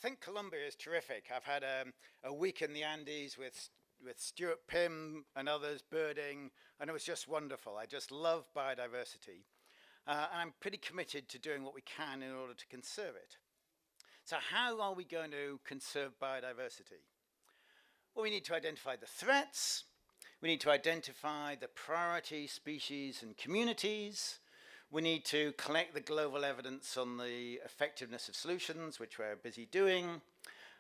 think Colombia is terrific. I've had a week in the Andes with Stuart Pym and others birding, and it was just wonderful. I just love biodiversity. And I'm pretty committed to doing what we can in order to conserve it. So how are we going to conserve biodiversity? Well, we need to identify the threats. We need to identify the priority species and communities. We need to collect the global evidence on the effectiveness of solutions, which we're busy doing.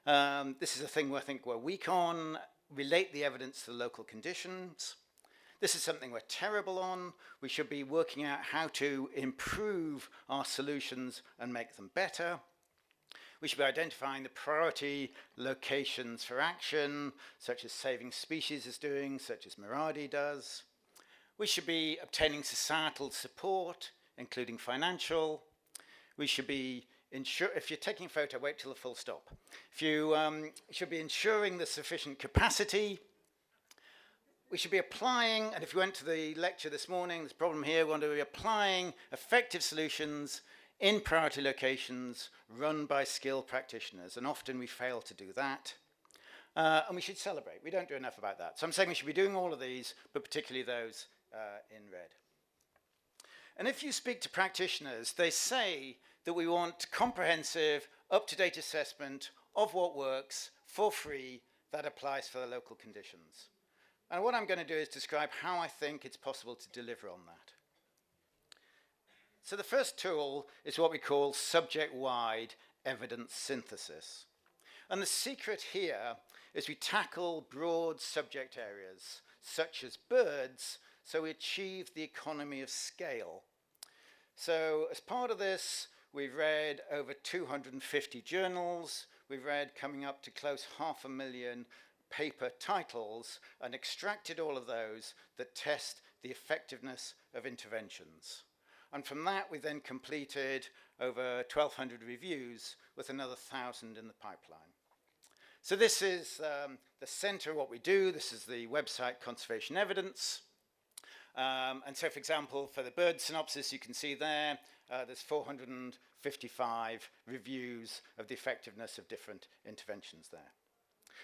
This is a thing I think we're weak on. Relate the evidence to the local conditions. This is something we're terrible on. We should be working out how to improve our solutions and make them better. We should be identifying the priority locations for action, such as Saving Species is doing, such as Miradi does. We should be obtaining societal support, including financial. We should be if you're taking a photo, wait till the full stop. If you should be ensuring the sufficient capacity. We should be applying, and if you went to the lecture this morning, there's a problem here, we want to be applying effective solutions in priority locations run by skilled practitioners, and often we fail to do that. And we should celebrate. We don't do enough about that. So I'm saying we should be doing all of these, but particularly those in red. And if you speak to practitioners, they say that we want comprehensive, up-to-date assessment of what works for free that applies for the local conditions. And what I'm going to do is describe how I think it's possible to deliver on that. So the first tool is what we call subject-wide evidence synthesis. And the secret here is we tackle broad subject areas, such as birds, so we achieve the economy of scale. So as part of this, we've read over 250 journals. We've read coming up to close 500,000 paper titles and extracted all of those that test the effectiveness of interventions. And from that, we then completed over 1,200 reviews with another 1,000 in the pipeline. So this is the center of what we do. This is the website Conservation Evidence. And so, for example, for the bird synopsis, you can see there, there's 455 reviews of the effectiveness of different interventions there.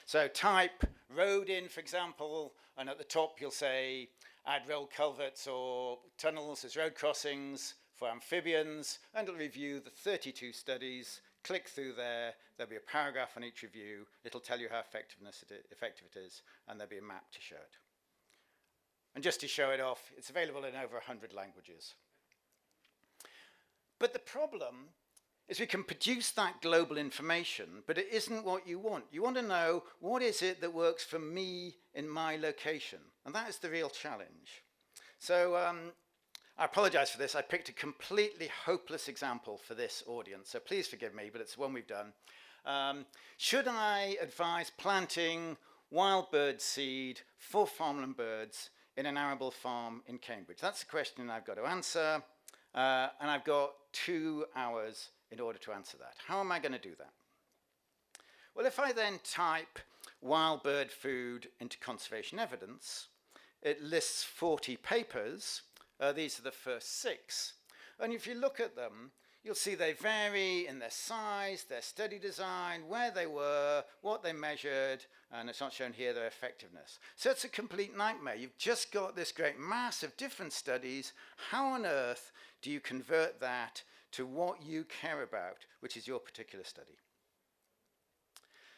So type road in, for example, and at the top you'll say add road culverts or tunnels as road crossings for amphibians, and it'll review the 32 studies. Click through there, there'll be a paragraph on each review, it'll tell you how effective it is, and there'll be a map to show it. And just to show it off, it's available in over 100 languages. But the problem is we can produce that global information, but it isn't what you want. You want to know, what is it that works for me in my location? And that is the real challenge. So I apologize for this. I picked a completely hopeless example for this audience, so please forgive me, but it's one we've done. Should I advise planting wild bird seed for farmland birds in an arable farm in Cambridge? That's the question I've got to answer, and I've got 2 hours in order to answer that. How am I going to do that? Well, if I then type wild bird food into conservation evidence, it lists 40 papers. These are the first 6. And if you look at them, you'll see they vary in their size, their study design, where they were, what they measured, and it's not shown here their effectiveness. So it's a complete nightmare. You've just got this great mass of different studies. How on earth do you convert that to what you care about, which is your particular study?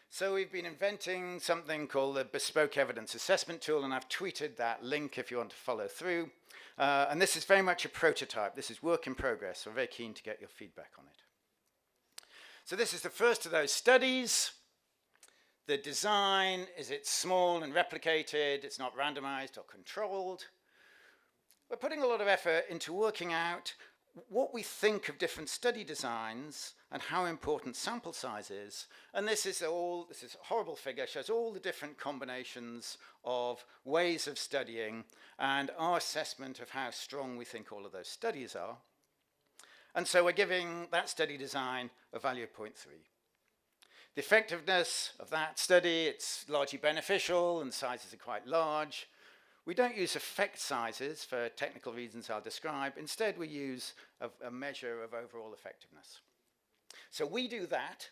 So we've been inventing something called the Bespoke Evidence Assessment Tool, and I've tweeted that link if you want to follow through. And this is very much a prototype. This is work in progress, so I'm very keen to get your feedback on it. So this is the first of those studies. The design is it's small and replicated. It's not randomized or controlled. We're putting a lot of effort into working out what we think of different study designs and how important sample size is. And this is a horrible figure, shows all the different combinations of ways of studying and our assessment of how strong we think all of those studies are. And so we're giving that study design a value of 0.3. The effectiveness of that study, it's largely beneficial and the sizes are quite large. We don't use effect sizes for technical reasons I'll describe. Instead, we use a measure of overall effectiveness. So we do that,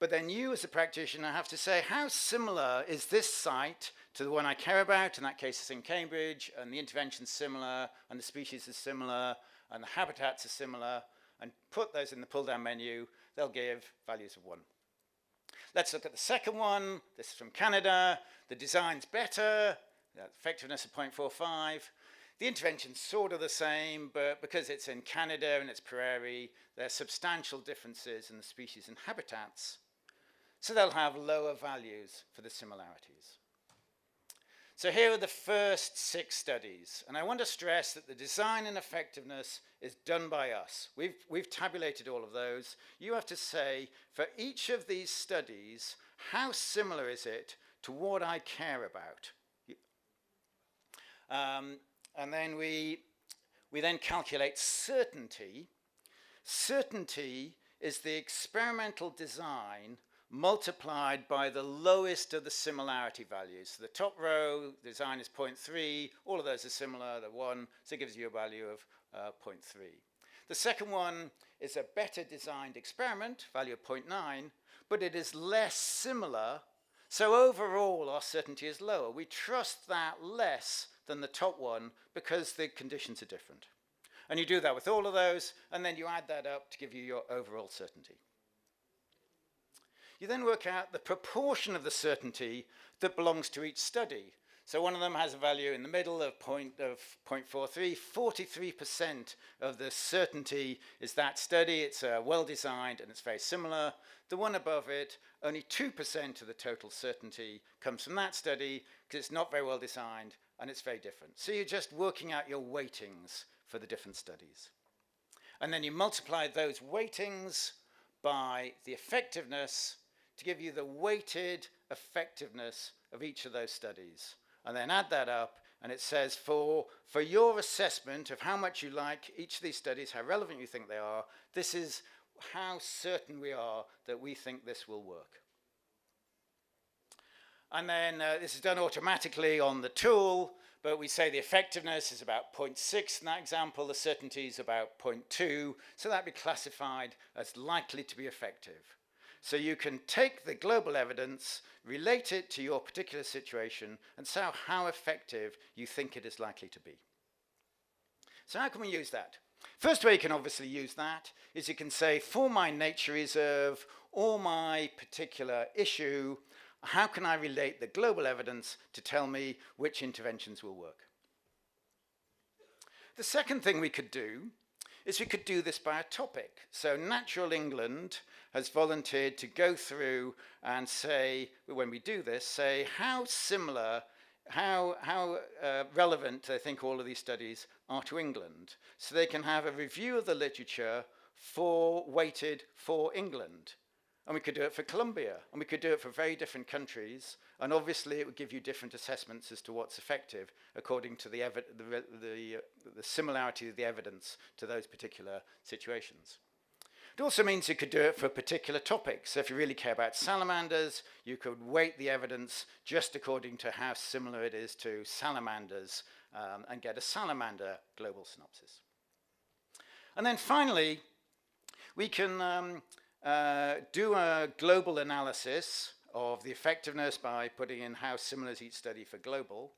But then you as a practitioner have to say, how similar is this site to the one I care about? In that case, it's in Cambridge, and the intervention's similar, and the species is similar, and the habitats are similar, and put those in the pull-down menu. They'll give values of 1. Let's look at the second one. This is from Canada. The design's better, effectiveness of 0.45. The intervention's sort of the same, but because it's in Canada and it's prairie, there are substantial differences in the species and habitats. So they'll have lower values for the similarities. So here are the first 6 studies. And I want to stress that the design and effectiveness is done by us. We've tabulated all of those. You have to say, for each of these studies, how similar is it to what I care about? And then we then calculate certainty. Certainty is the experimental design multiplied by the lowest of the similarity values. So the top row, the design is 0.3. All of those are similar, they're 1, so it gives you a value of 0.3. The second one is a better designed experiment, value of 0.9, but it is less similar, so overall our certainty is lower. We trust that less than the top one because the conditions are different. And you do that with all of those, and then you add that up to give you your overall certainty. You then work out the proportion of the certainty that belongs to each study. So one of them has a value in the middle of 0.43. 43% of the certainty is that study. It's well designed and it's very similar. The one above it, only 2% of the total certainty comes from that study because it's not very well designed and it's very different. So you're just working out your weightings for the different studies. And then you multiply those weightings by the effectiveness to give you the weighted effectiveness of each of those studies. And then add that up, and it says for your assessment of how much you like each of these studies, how relevant you think they are, this is how certain we are that we think this will work. And then this is done automatically on the tool, but we say the effectiveness is about 0.6 in that example, the certainty is about 0.2, so that'd be classified as likely to be effective. So you can take the global evidence, relate it to your particular situation, and say how effective you think it is likely to be. So how can we use that? First way you can obviously use that is you can say, for my nature reserve or my particular issue, how can I relate the global evidence to tell me which interventions will work? The second thing we could do is we could do this by a topic. So Natural England has volunteered to go through and say, when we do this, say how similar, how relevant they think all of these studies are to England. So they can have a review of the literature weighted for England. And we could do it for Colombia, and we could do it for very different countries, and obviously it would give you different assessments as to what's effective according to the similarity of the evidence to those particular situations. It also means you could do it for particular topics. So if you really care about salamanders, you could weight the evidence just according to how similar it is to salamanders and get a salamander global synopsis. And then finally, we can do a global analysis of the effectiveness by putting in how similar is each study for global.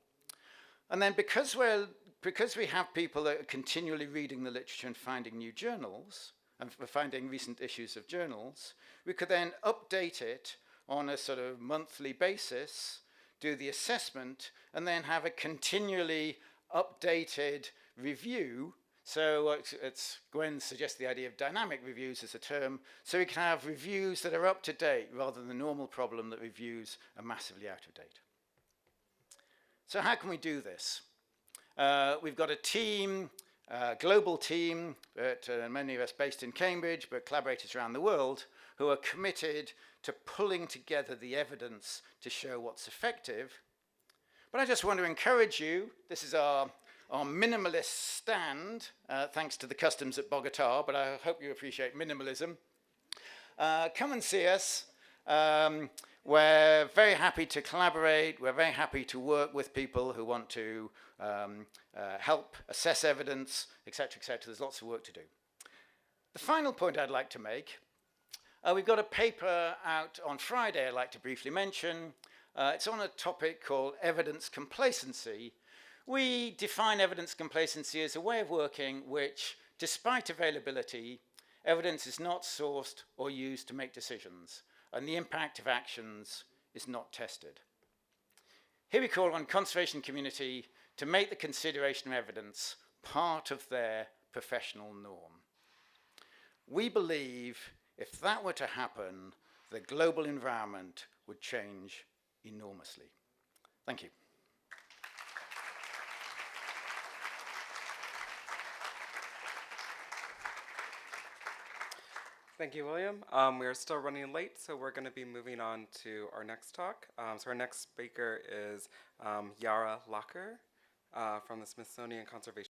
And then because we have people that are continually reading the literature and finding new journals, and finding recent issues of journals, we could then update it on a sort of monthly basis, do the assessment, and then have a continually updated review. So Gwen suggests the idea of dynamic reviews as a term, so we can have reviews that are up to date rather than the normal problem that reviews are massively out of date. So how can we do this? We've got a team, global team, many of us based in Cambridge, but collaborators around the world, who are committed to pulling together the evidence to show what's effective. But I just want to encourage you, this is our minimalist stand, thanks to the customs at Bogota, but I hope you appreciate minimalism. Come and see us. We're very happy to collaborate. We're very happy to work with people who want to help assess evidence, etc., etc. There's lots of work to do. The final point I'd like to make We've got a paper out on Friday I'd like to briefly mention. It's on a topic called evidence complacency. We define evidence complacency as a way of working which, despite availability, evidence is not sourced or used to make decisions, and the impact of actions is not tested. Here we call on conservation community to make the consideration of evidence part of their professional norm. We believe if that were to happen, the global environment would change enormously. Thank you. Thank you, William. We are still running late, so we're going to be moving on to our next talk. So our next speaker is Yara Locker from the Smithsonian Conservation